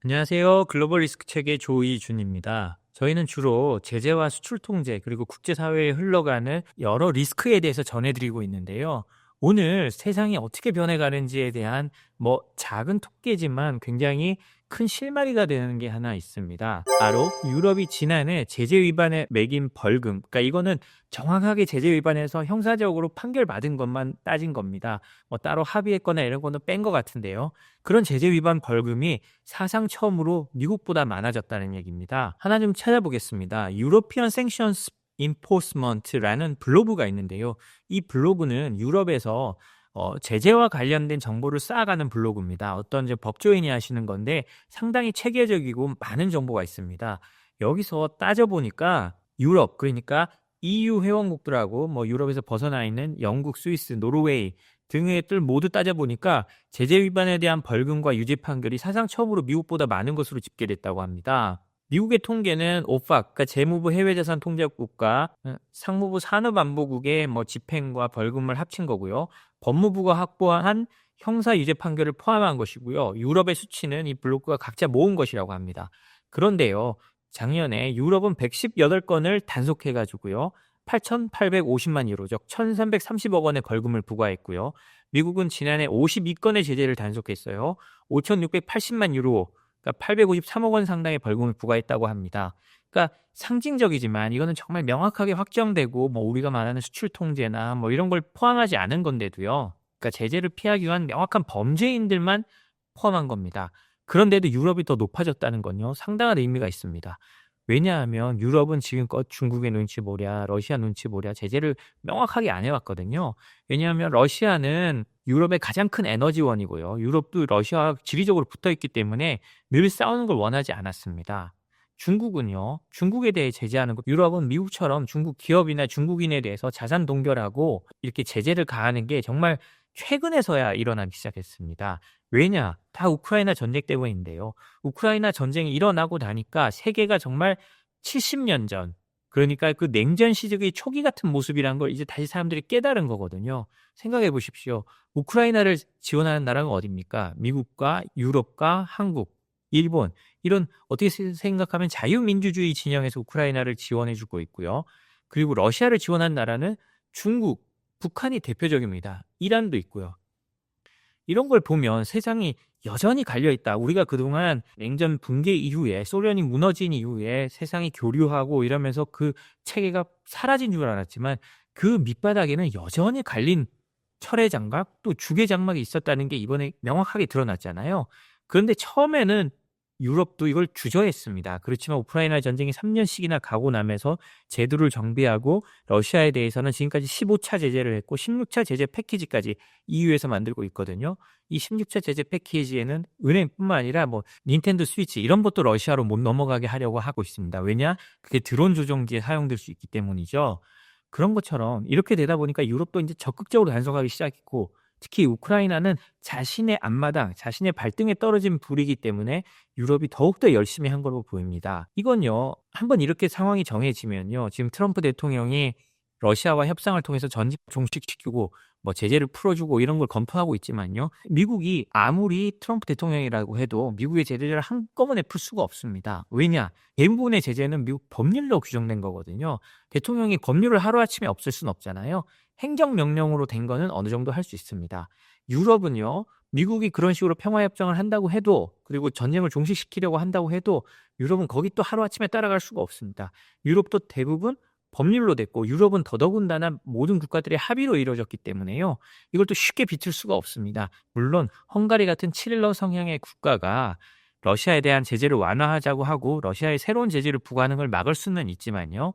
안녕하세요. 글로벌 리스크 책의 조이준입니다. 저희는 주로 제재와 수출 통제 그리고 국제사회에 흘러가는 여러 리스크에 대해서 전해드리고 있는데요. 오늘 세상이 어떻게 변해가는지에 대한 작은 통계지만 굉장히 큰 실마리가 되는 게 하나 있습니다. 바로 유럽이 지난해 제재 위반에 매긴 벌금. 그러니까 이거는 정확하게 제재 위반해서 형사적으로 판결받은 것만 따진 겁니다. 따로 합의했거나 이런 거는 뺀 것 같은데요. 그런 제재 위반 벌금이 사상 처음으로 미국보다 많아졌다는 얘기입니다. 하나 좀 찾아보겠습니다. 유로피언 생션스 인포스먼트라는 블로그가 있는데요. 이 블로그는 유럽에서 제재와 관련된 정보를 쌓아가는 블로그입니다. 어떤 이제 법조인이 하시는 건데 상당히 체계적이고 많은 정보가 있습니다. 여기서 따져보니까 유럽, 그러니까 EU 회원국들하고 유럽에서 벗어나 있는 영국, 스위스, 노르웨이 등의 들 모두 따져보니까 제재 위반에 대한 벌금과 유죄 판결이 사상 처음으로 미국보다 많은 것으로 집계됐다고 합니다. 미국의 통계는 오팍, 그러니까 재무부 해외자산 통제국과 상무부 산업안보국의 집행과 벌금을 합친 거고요. 법무부가 확보한 형사 유죄 판결을 포함한 것이고요. 유럽의 수치는 이 블로그가 각자 모은 것이라고 합니다. 그런데요, 작년에 유럽은 118건을 단속해가지고요. 8,850만 유로적 1,330억 원의 벌금을 부과했고요. 미국은 지난해 52건의 제재를 단속했어요. 5,680만 유로, 그러니까 853억 원 상당의 벌금을 부과했다고 합니다. 그러니까 상징적이지만 이거는 정말 명확하게 확정되고 우리가 말하는 수출 통제나 이런 걸 포함하지 않은 건데도요. 그러니까 제재를 피하기 위한 명확한 범죄인들만 포함한 겁니다. 그런데도 유럽이 더 높아졌다는 건요. 상당한 의미가 있습니다. 왜냐하면 유럽은 지금껏 중국의 눈치 보랴, 러시아 눈치 보랴 제재를 명확하게 안 해왔거든요. 왜냐하면 러시아는 유럽의 가장 큰 에너지원이고요. 유럽도 러시아와 지리적으로 붙어있기 때문에 늘 싸우는 걸 원하지 않았습니다. 중국은요. 중국에 대해 제재하는 것, 유럽은 미국처럼 중국 기업이나 중국인에 대해서 자산 동결하고 이렇게 제재를 가하는 게 정말 최근에서야 일어나기 시작했습니다. 왜냐? 다 우크라이나 전쟁 때문인데요. 우크라이나 전쟁이 일어나고 나니까 세계가 정말 70년 전, 그러니까 그 냉전 시대의 초기 같은 모습이란 걸 이제 다시 사람들이 깨달은 거거든요. 생각해 보십시오. 우크라이나를 지원하는 나라가 어디입니까? 미국과 유럽과 한국, 일본, 이런 어떻게 생각하면 자유민주주의 진영에서 우크라이나를 지원해 주고 있고요. 그리고 러시아를 지원한 나라는 중국, 북한이 대표적입니다. 이란도 있고요. 이런 걸 보면 세상이 여전히 갈려있다. 우리가 그동안 냉전 붕괴 이후에 소련이 무너진 이후에 세상이 교류하고 이러면서 그 체계가 사라진 줄 알았지만 그 밑바닥에는 여전히 갈린 철의 장막 또 주계 장막이 있었다는 게 이번에 명확하게 드러났잖아요. 그런데 처음에는 유럽도 이걸 주저했습니다. 그렇지만 우크라이나 전쟁이 3년씩이나 가고 나면서 제도를 정비하고 러시아에 대해서는 지금까지 15차 제재를 했고 16차 제재 패키지까지 EU에서 만들고 있거든요. 이 16차 제재 패키지에는 은행뿐만 아니라 닌텐도 스위치 이런 것도 러시아로 못 넘어가게 하려고 하고 있습니다. 왜냐? 그게 드론 조종기에 사용될 수 있기 때문이죠. 그런 것처럼 이렇게 되다 보니까 유럽도 이제 적극적으로 단속하기 시작했고 특히 우크라이나는 자신의 앞마당, 자신의 발등에 떨어진 불이기 때문에 유럽이 더욱더 열심히 한 걸로 보입니다. 이건요, 한번 이렇게 상황이 정해지면요, 지금 트럼프 대통령이 러시아와 협상을 통해서 전직 종식시키고 제재를 풀어주고 이런 걸 검토하고 있지만요, 미국이 아무리 트럼프 대통령이라고 해도 미국의 제재를 한꺼번에 풀 수가 없습니다. 왜냐? 대부분의 제재는 미국 법률로 규정된 거거든요. 대통령이 법률을 하루아침에 없앨 수는 없잖아요. 행정명령으로 된 거는 어느 정도 할 수 있습니다. 유럽은요, 미국이 그런 식으로 평화협정을 한다고 해도, 그리고 전쟁을 종식시키려고 한다고 해도, 유럽은 거기 또 하루아침에 따라갈 수가 없습니다. 유럽도 대부분 법률로 됐고, 유럽은 더더군다나 모든 국가들의 합의로 이루어졌기 때문에요. 이걸 또 쉽게 비틀 수가 없습니다. 물론, 헝가리 같은 칠러 성향의 국가가 러시아에 대한 제재를 완화하자고 하고, 러시아에 새로운 제재를 부과하는 걸 막을 수는 있지만요.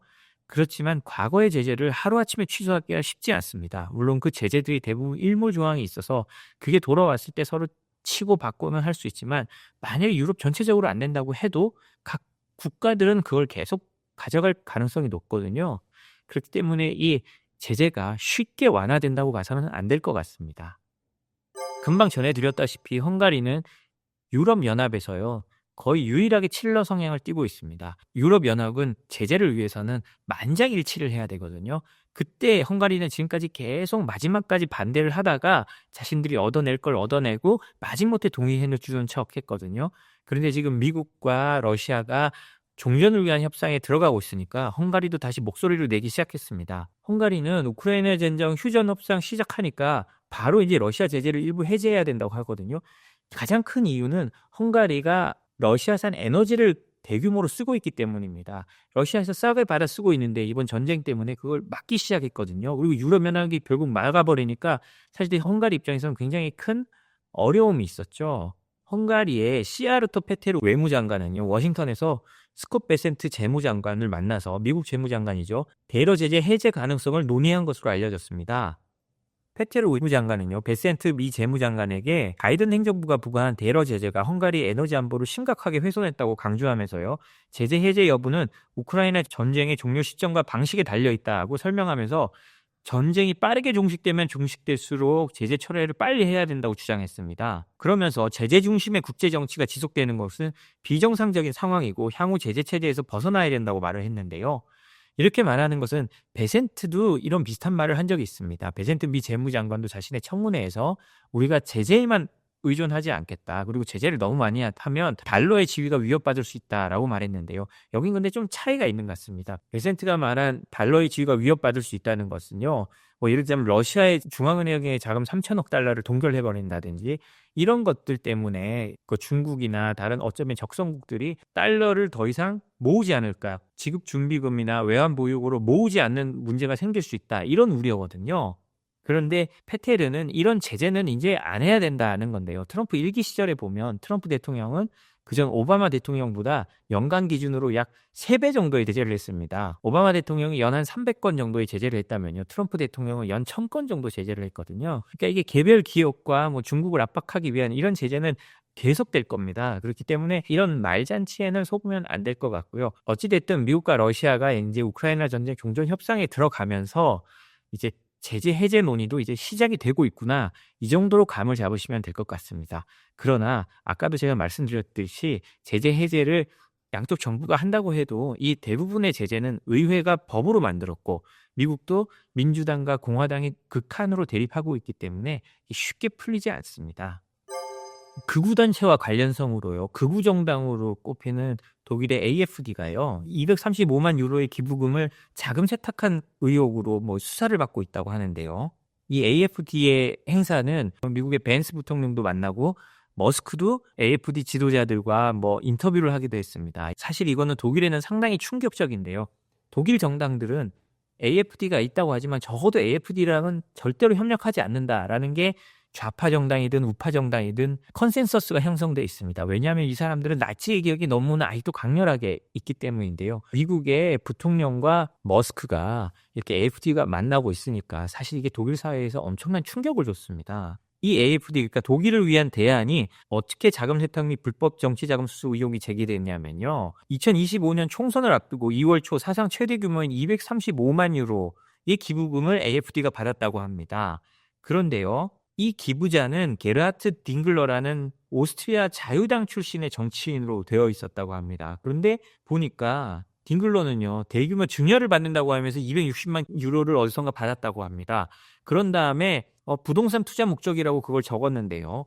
그렇지만 과거의 제재를 하루아침에 취소하기가 쉽지 않습니다. 물론 그 제재들이 대부분 일몰 조항이 있어서 그게 돌아왔을 때 서로 치고 받고는 할 수 있지만 만약에 유럽 전체적으로 안 된다고 해도 각 국가들은 그걸 계속 가져갈 가능성이 높거든요. 그렇기 때문에 이 제재가 쉽게 완화된다고 봐서는 안 될 것 같습니다. 금방 전해드렸다시피 헝가리는 유럽연합에서요, 거의 유일하게 칠러 성향을 띠고 있습니다. 유럽연합은 제재를 위해서는 만장일치를 해야 되거든요. 그때 헝가리는 지금까지 계속 마지막까지 반대를 하다가 자신들이 얻어낼 걸 얻어내고 마지못해 동의해 주는 척 했거든요. 그런데 지금 미국과 러시아가 종전을 위한 협상에 들어가고 있으니까 헝가리도 다시 목소리를 내기 시작했습니다. 헝가리는 우크라이나 전쟁 휴전 협상 시작하니까 바로 이제 러시아 제재를 일부 해제해야 된다고 하거든요. 가장 큰 이유는 헝가리가 러시아산 에너지를 대규모로 쓰고 있기 때문입니다. 러시아에서 싸게 받아 쓰고 있는데 이번 전쟁 때문에 그걸 막기 시작했거든요. 그리고 유럽연합이 결국 막아버리니까 사실 헝가리 입장에서는 굉장히 큰 어려움이 있었죠. 헝가리의 시아르토 페테르 외무장관은요, 워싱턴에서 스콧 베센트 재무장관을 만나서, 미국 재무장관이죠, 대러 제재 해제 가능성을 논의한 것으로 알려졌습니다. 페테르 외무장관은요, 베센트 미 재무장관에게 바이든 행정부가 부과한 대러 제재가 헝가리 에너지 안보를 심각하게 훼손했다고 강조하면서요, 제재 해제 여부는 우크라이나 전쟁의 종료 시점과 방식에 달려있다고 설명하면서 전쟁이 빠르게 종식되면 종식될수록 제재 철회를 빨리 해야 된다고 주장했습니다. 그러면서 제재 중심의 국제 정치가 지속되는 것은 비정상적인 상황이고 향후 제재 체제에서 벗어나야 된다고 말을 했는데요. 이렇게 말하는 것은 베센트도 이런 비슷한 말을 한 적이 있습니다. 베센트 미 재무장관도 자신의 청문회에서 우리가 제재에만 의존하지 않겠다. 그리고 제재를 너무 많이 하면 달러의 지위가 위협받을 수 있다라고 말했는데요. 여긴 근데 좀 차이가 있는 것 같습니다. 베센트가 말한 달러의 지위가 위협받을 수 있다는 것은요, 뭐 예를 들자면 러시아의 중앙은행의 자금 3천억 달러를 동결해버린다든지 이런 것들 때문에 그 중국이나 다른 어쩌면 적성국들이 달러를 더 이상 모으지 않을까, 지급 준비금이나 외환 보유고로 모으지 않는 문제가 생길 수 있다, 이런 우려거든요. 그런데 페테르는 이런 제재는 이제 안 해야 된다는 건데요. 트럼프 1기 시절에 보면 트럼프 대통령은 그전 오바마 대통령보다 연간 기준으로 약 3배 정도의 제재를 했습니다. 오바마 대통령이 연 한 300건 정도의 제재를 했다면요, 트럼프 대통령은 연 1000건 정도 제재를 했거든요. 그러니까 이게 개별 기업과 뭐 중국을 압박하기 위한 이런 제재는 계속될 겁니다. 그렇기 때문에 이런 말잔치에는 속으면 안 될 것 같고요. 어찌됐든 미국과 러시아가 이제 우크라이나 전쟁 종전 협상에 들어가면서 이제 제재 해제 논의도 이제 시작이 되고 있구나, 이 정도로 감을 잡으시면 될 것 같습니다. 그러나 아까도 제가 말씀드렸듯이 제재 해제를 양쪽 정부가 한다고 해도 이 대부분의 제재는 의회가 법으로 만들었고 미국도 민주당과 공화당이 극한으로 대립하고 있기 때문에 쉽게 풀리지 않습니다. 극우단체와 관련성으로요, 극우정당으로 꼽히는 독일의 AFD가요, 235만 유로의 기부금을 자금 세탁한 의혹으로 수사를 받고 있다고 하는데요. 이 AFD의 행사는 미국의 벤스 부통령도 만나고 머스크도 AFD 지도자들과 인터뷰를 하기도 했습니다. 사실 이거는 독일에는 상당히 충격적인데요. 독일 정당들은 AFD가 있다고 하지만 적어도 AFD랑은 절대로 협력하지 않는다라는 게 좌파 정당이든 우파 정당이든 컨센서스가 형성돼 있습니다. 왜냐하면 이 사람들은 나치의 기억이 너무나 아직도 강렬하게 있기 때문인데요. 미국의 부통령과 머스크가 이렇게 AFD가 만나고 있으니까 사실 이게 독일 사회에서 엄청난 충격을 줬습니다. 이 AFD, 그러니까 독일을 위한 대안이 어떻게 자금 세탁 및 불법 정치 자금 수수 의혹이 제기됐냐면요, 2025년 총선을 앞두고 2월 초 사상 최대 규모인 235만 유로의 기부금을 AFD가 받았다고 합니다. 그런데요, 이 기부자는 게르하트 딩글러라는 오스트리아 자유당 출신의 정치인으로 되어 있었다고 합니다. 그런데 보니까 딩글러는요, 대규모 증여를 받는다고 하면서 260만 유로를 어디선가 받았다고 합니다. 그런 다음에 부동산 투자 목적이라고 그걸 적었는데요.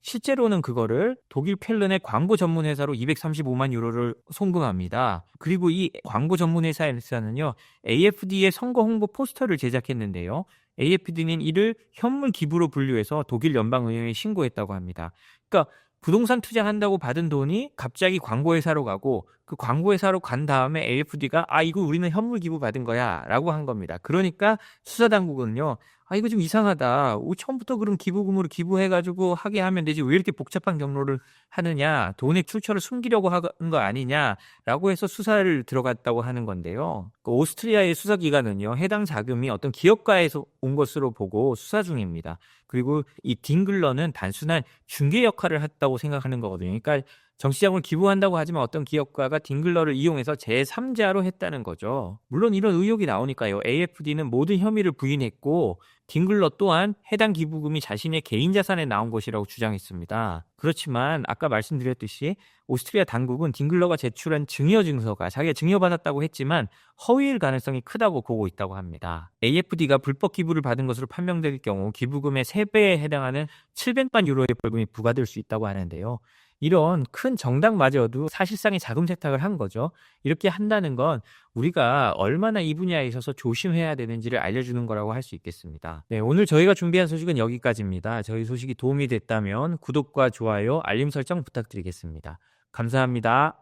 실제로는 그거를 독일 펠른의 광고 전문 회사로 235만 유로를 송금합니다. 그리고 이 광고 전문 회사에서는요, AFD의 선거 홍보 포스터를 제작했는데요. AFD는 이를 현물 기부로 분류해서 독일 연방의회에 신고했다고 합니다. 그러니까 부동산 투자한다고 받은 돈이 갑자기 광고회사로 가고, 그 광고회사로 간 다음에 AFD가 이거 우리는 현물 기부 받은 거야 라고 한 겁니다. 그러니까 수사당국은요, 이거 좀 이상하다, 처음부터 그런 기부금으로 기부해가지고 하게 하면 되지 왜 이렇게 복잡한 경로를 하느냐, 돈의 출처를 숨기려고 하는 거 아니냐라고 해서 수사를 들어갔다고 하는 건데요. 오스트리아의 수사기관은요, 해당 자금이 어떤 기업가에서 온 것으로 보고 수사 중입니다. 그리고 이 딩글러는 단순한 중개 역할을 했다고 생각하는 거거든요. 그러니까 정치자금을 기부한다고 하지만 어떤 기업가가 딩글러를 이용해서 제3자로 했다는 거죠. 물론 이런 의혹이 나오니까요. AFD는 모든 혐의를 부인했고 딩글러 또한 해당 기부금이 자신의 개인 자산에 나온 것이라고 주장했습니다. 그렇지만 아까 말씀드렸듯이 오스트리아 당국은 딩글러가 제출한 증여 증서가 자기가 증여받았다고 했지만 허위일 가능성이 크다고 보고 있다고 합니다. AFD가 불법 기부를 받은 것으로 판명될 경우 기부금의 3배에 해당하는 700만 유로의 벌금이 부과될 수 있다고 하는데요. 이런 큰 정당마저도 사실상의 자금 세탁을 한 거죠. 이렇게 한다는 건 우리가 얼마나 이 분야에 있어서 조심해야 되는지를 알려주는 거라고 할 수 있겠습니다. 네, 오늘 저희가 준비한 소식은 여기까지입니다. 저희 소식이 도움이 됐다면 구독과 좋아요, 알림 설정 부탁드리겠습니다. 감사합니다.